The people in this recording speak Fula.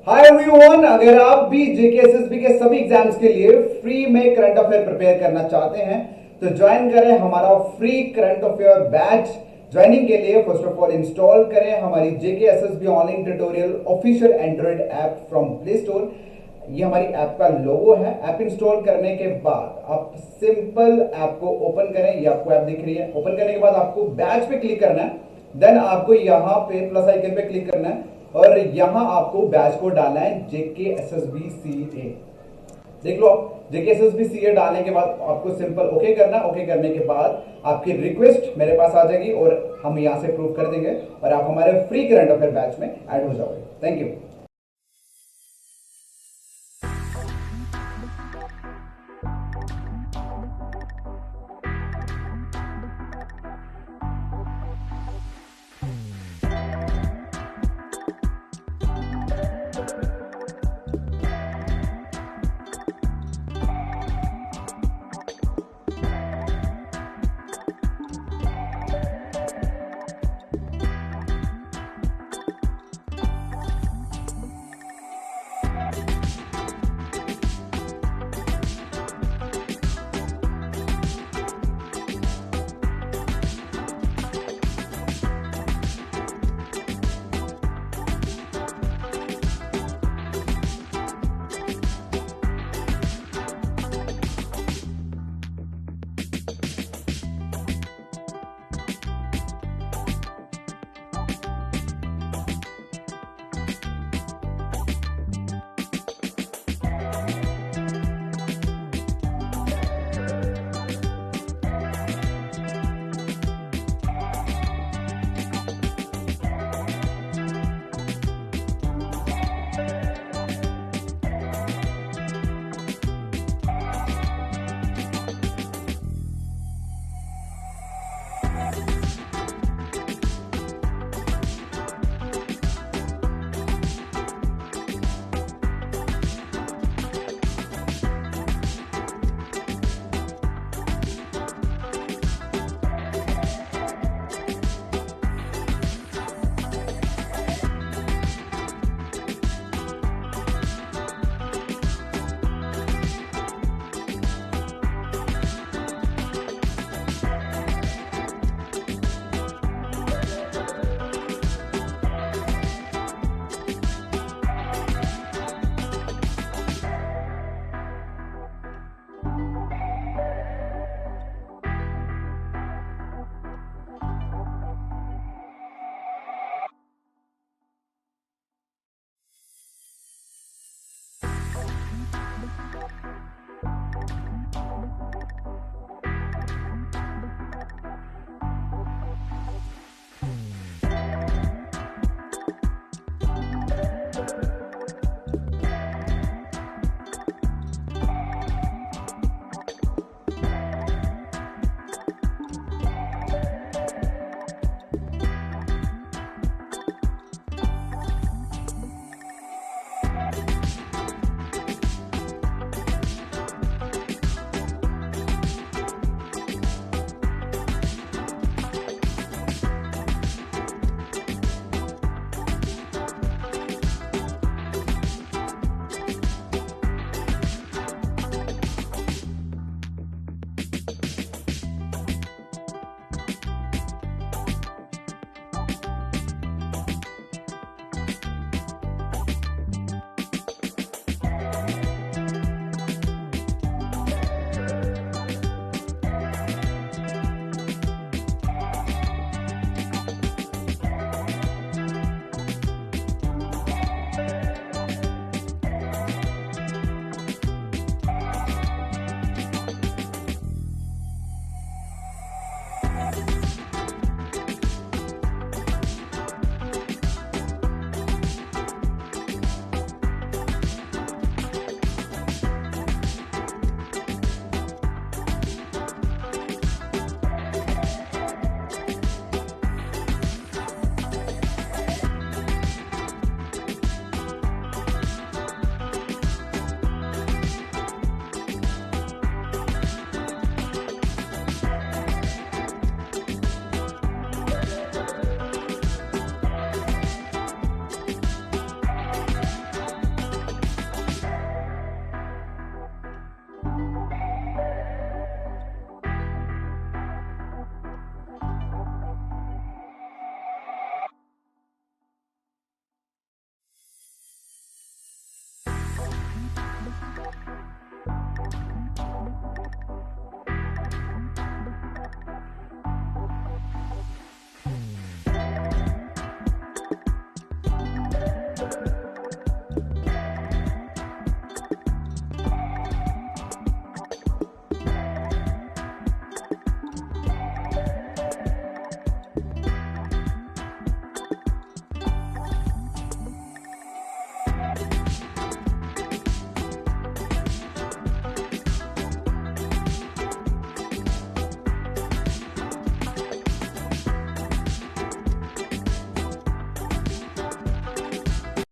Hi everyone, अगर आप भी जेकेएसएसबी के सभी एग्जाम्स के लिए फ्री में करंट अफेयर प्रिपेयर करना चाहते हैं तो ज्वाइन करें हमारा free current affair batch. Joining के लिए फर्स्ट ऑफ ऑल इंस्टॉल करें हमारी JKSSB online tutorial official Android app from play store. ये हमारी ऐप का लोगो है। ऐप इंस्टॉल करने के बाद आप सिंपल ऐप को ओपन करें। ये आपको ऐप दिख रही है। ओपन करने के बाद आपको बैच पे क्लिक करना है। देन आपको यहाँ पे प्लस आइकन पे क्लिक करना है और यहां आपको बैच को डालना है जेकेएसएसबी सीए। देख लो, आप जेकेएसएसबी सीए डालने के बाद आपको सिंपल ओके करना। ओके करने के बाद आपकी रिक्वेस्ट मेरे पास आ जाएगी और हम यहां से प्रूव कर देंगे और आप हमारे फ्री करंट अफेयर बैच में ऐड हो जाओगे। Thank you.